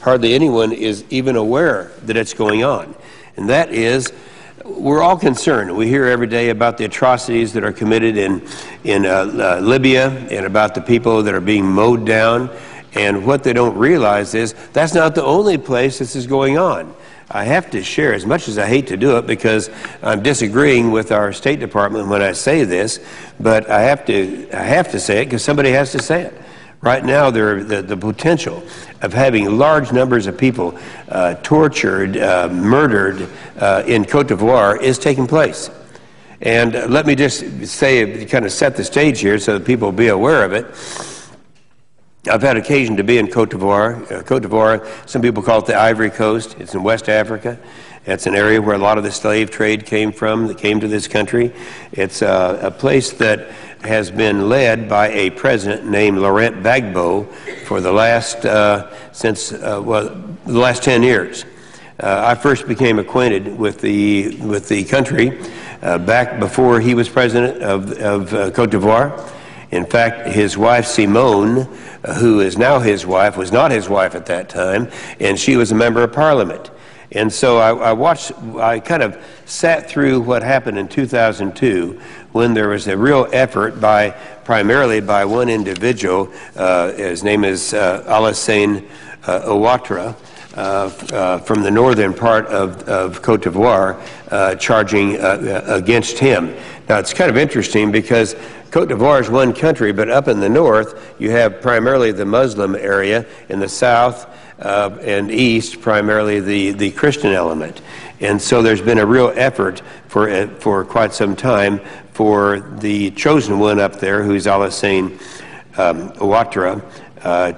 hardly anyone is even aware that it's going on. And that is, we're all concerned. We hear every day about the atrocities that are committed in Libya and about the people that are being mowed down. And what they don't realize is that's not the only place this is going on. I have to share, as much as I hate to do it because I'm disagreeing with our State Department when I say this, but I have to say it because somebody has to say it. Right now, the potential of having large numbers of people tortured, murdered in Cote d'Ivoire is taking place. And let me just say, kind of set the stage here so that people will be aware of it. I've had occasion to be in Cote d'Ivoire. Cote d'Ivoire, some people call it the Ivory Coast. It's in West Africa. It's an area where a lot of the slave trade came from, that came to this country. It's a place that has been led by a president named Laurent Gbagbo for the last, the last 10 years. I first became acquainted with the country back before he was president of Cote d'Ivoire. In fact, his wife, Simone, who is now his wife, was not his wife at that time, and she was a member of parliament. And so I kind of sat through what happened in 2002 when there was a real effort primarily by one individual. His name is Alassane Ouattara, from the northern part of Cote d'Ivoire, charging against him. Now, it's kind of interesting because Cote d'Ivoire is one country, but up in the north, you have primarily the Muslim area, in the south and east, primarily the Christian element. And so there's been a real effort for quite some time for the chosen one up there, who's Alassane Ouattara,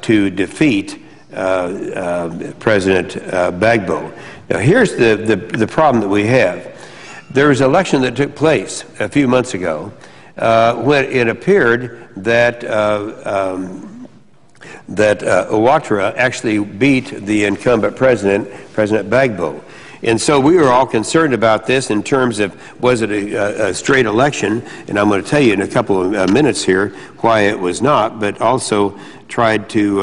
to defeat President Gbagbo. Now, here's the problem that we have. There was an election that took place a few months ago when it appeared that Ouattara actually beat the incumbent president, President Gbagbo. And so we were all concerned about this in terms of, was it a straight election? And I'm going to tell you in a couple of minutes here why it was not, but also tried to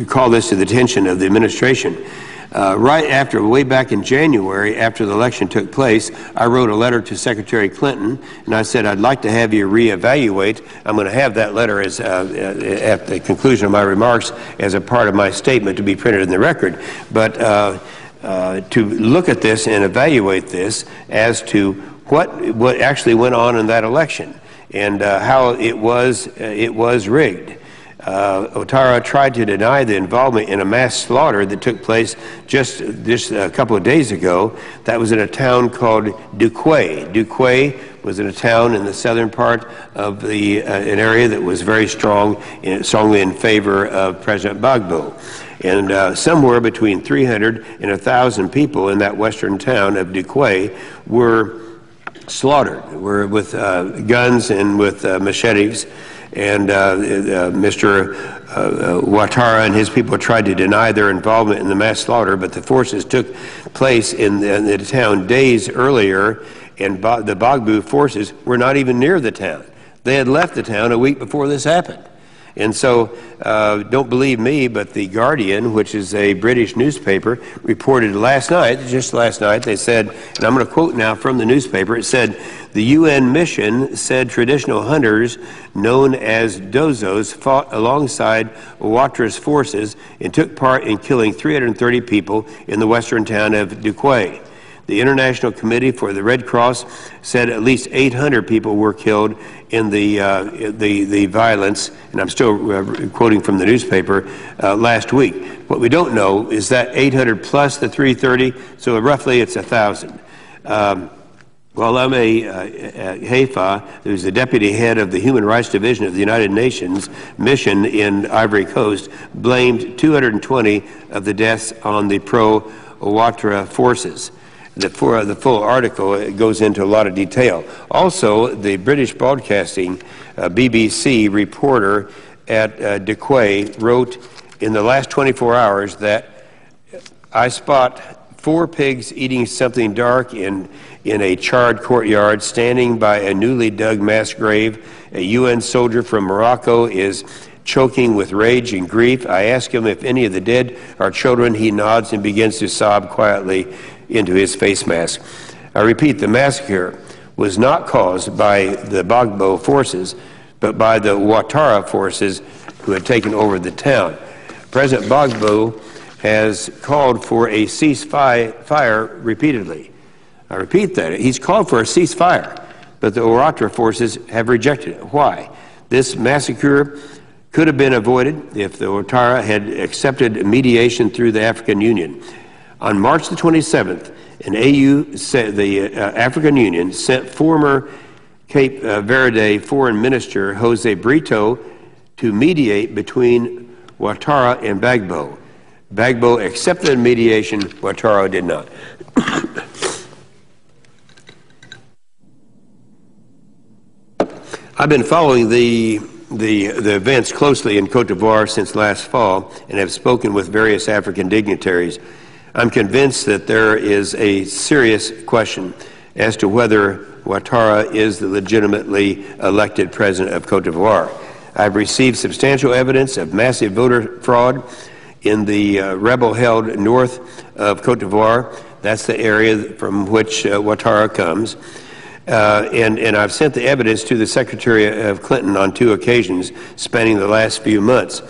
call this to the attention of the administration. Right after, way back in January, after the election took place, I wrote a letter to Secretary Clinton, and I said, I'd like to have you reevaluate. I'm going to have that letter as, at the conclusion of my remarks as a part of my statement to be printed in the record. But to look at this and evaluate this as to what actually went on in that election and how it was rigged. Ouattara tried to deny the involvement in a mass slaughter that took place just a couple of days ago. That was in a town called Dukway. Dukway was in a town in the southern part of an area that was very strongly in favor of President Gbagbo. And somewhere between 300 and 1,000 people in that western town of Dukway were slaughtered, were with guns and with machetes. And Mr. Ouattara and his people tried to deny their involvement in the mass slaughter, but the forces took place in the town days earlier, and the Gbagbo forces were not even near the town. They had left the town a week before this happened. And so, don't believe me, but The Guardian, which is a British newspaper, reported just last night, they said, and I'm going to quote now from the newspaper, it said, the UN mission said traditional hunters known as Dozos fought alongside Ouattara's forces and took part in killing 330 people in the western town of Dukway. The International Committee for the Red Cross said at least 800 people were killed in the violence, and I'm still quoting from the newspaper, last week. What we don't know is that 800 plus the 330, so roughly it's 1,000. Guillaume Haifa, who's the deputy head of the Human Rights Division of the United Nations mission in Ivory Coast, blamed 220 of the deaths on the pro-Ouattara forces. The full article goes into a lot of detail. Also, the British Broadcasting BBC reporter at Dukway wrote in the last 24 hours that I spot 4 pigs eating something dark in a charred courtyard standing by a newly dug mass grave. A UN soldier from Morocco is Choking with rage and grief, I ask him if any of the dead are children. He nods and begins to sob quietly into his face mask. I repeat, the massacre was not caused by the Gbagbo forces, but by the Ouattara forces who had taken over the town. President Gbagbo has called for a ceasefire repeatedly. I repeat that. He's called for a ceasefire, but the Ouattara forces have rejected it. Why? This massacre could have been avoided if the Ouattara had accepted mediation through the African Union. On March the 27th, the African Union sent former Cape Verde Foreign Minister Jose Brito to mediate between Ouattara and Gbagbo. Gbagbo accepted mediation, Ouattara did not. I've been following the events closely in Cote d'Ivoire since last fall and have spoken with various African dignitaries. I'm convinced that there is a serious question as to whether Ouattara is the legitimately elected president of Cote d'Ivoire. I've received substantial evidence of massive voter fraud in the rebel-held north of Cote d'Ivoire. That's the area from which Ouattara comes. And I've sent the evidence to the Secretary of Clinton on 2 occasions spanning the last few months.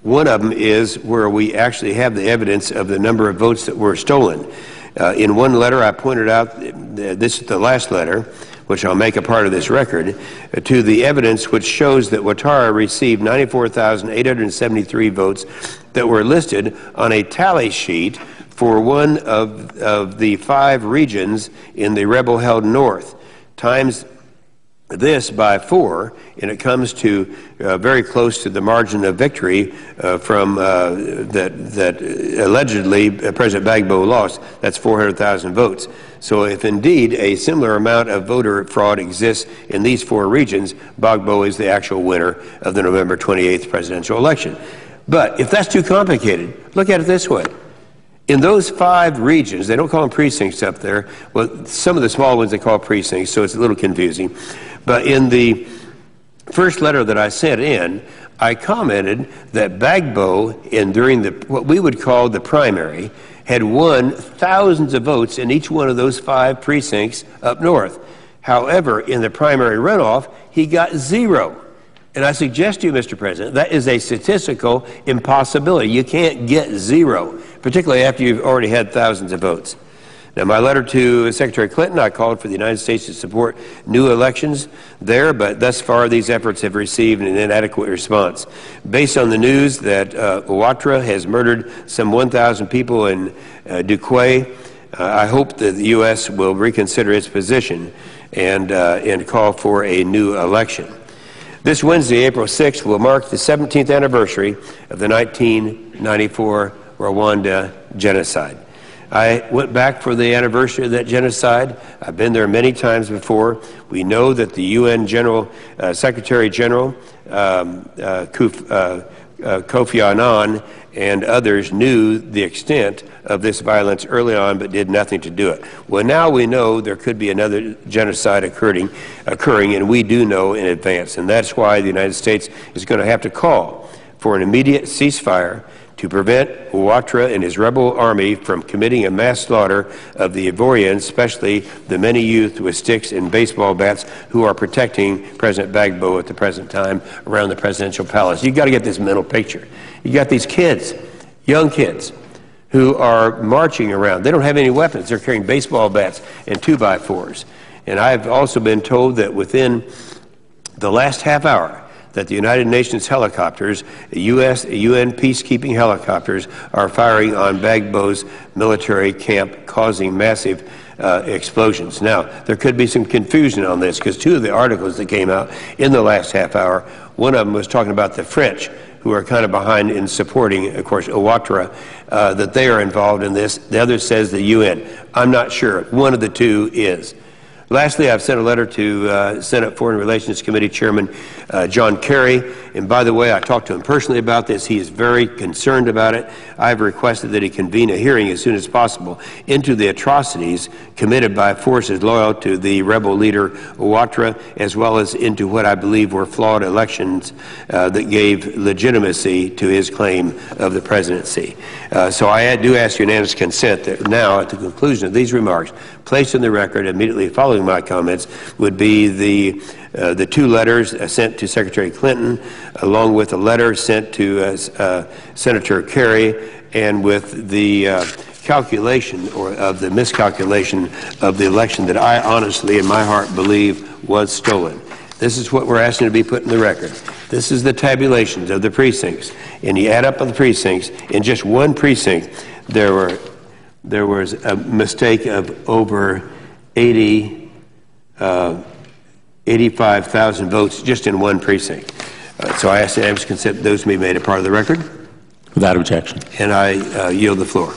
One of them is where we actually have the evidence of the number of votes that were stolen. In one letter, I pointed out, this is the last letter, which I'll make a part of this record, to the evidence which shows that Ouattara received 94,873 votes that were listed on a tally sheet for one of the 5 regions in the rebel-held north. Times this by 4, and it comes to very close to the margin of victory from that allegedly President Gbagbo lost. That's 400,000 votes. So if indeed a similar amount of voter fraud exists in these 4 regions, Gbagbo is the actual winner of the November 28th presidential election. But if that's too complicated, look at it this way. In those 5 regions, they don't call them precincts up there. Well, some of the small ones they call precincts, so it's a little confusing. But in the first letter that I sent in, I commented that Gbagbo, during what we would call the primary, had won thousands of votes in each one of those 5 precincts up north. However, in the primary runoff, he got 0. And I suggest to you, Mr. President, that is a statistical impossibility. You can't get 0, particularly after you've already had thousands of votes. Now, my letter to Secretary Clinton, I called for the United States to support new elections there, but thus far these efforts have received an inadequate response. Based on the news that Ouattara has murdered some 1,000 people in Duquay, I hope that the U.S. will reconsider its position and call for a new election. This Wednesday, April 6th, will mark the 17th anniversary of the 1994 Rwanda genocide. I went back for the anniversary of that genocide. I've been there many times before. We know that the UN Secretary General Kofi Annan and others knew the extent of this violence early on but did nothing to do it. Well, now we know there could be another genocide occurring, and we do know in advance. And that's why the United States is going to have to call for an immediate ceasefire to prevent Ouattara and his rebel army from committing a mass slaughter of the Ivorians, especially the many youth with sticks and baseball bats who are protecting President Gbagbo at the present time around the presidential palace. You've got to get this mental picture. You got these kids, young kids, who are marching around. They don't have any weapons. They're carrying baseball bats and 2x4s. And I've also been told that within the last half hour, that the United Nations helicopters, UN peacekeeping helicopters, are firing on Gbagbo's military camp, causing massive explosions. Now, there could be some confusion on this, because 2 of the articles that came out in the last half hour, one of them was talking about the French, who are kind of behind in supporting, of course, Ouattara, that they are involved in this. The other says the UN. I'm not sure. One of the 2 is. Lastly, I've sent a letter to Senate Foreign Relations Committee Chairman John Kerry, And by the way, I talked to him personally about this. He is very concerned about it. I've requested that he convene a hearing as soon as possible into the atrocities committed by forces loyal to the rebel leader Ouattara, as well as into what I believe were flawed elections that gave legitimacy to his claim of the presidency. So I do ask unanimous consent that now, at the conclusion of these remarks, placed in the record immediately following my comments would be the two letters sent to Secretary Clinton, along with a letter sent to Senator Kerry, and with the calculation or of the miscalculation of the election that I honestly in my heart believe was stolen. This is what we're asking to be put in the record. This is the tabulations of the precincts. And you add up the precincts, in just one precinct, there was a mistake of over 85,000 votes just in one precinct. So I ask unanimous consent those be made a part of the record. Without objection. And I yield the floor.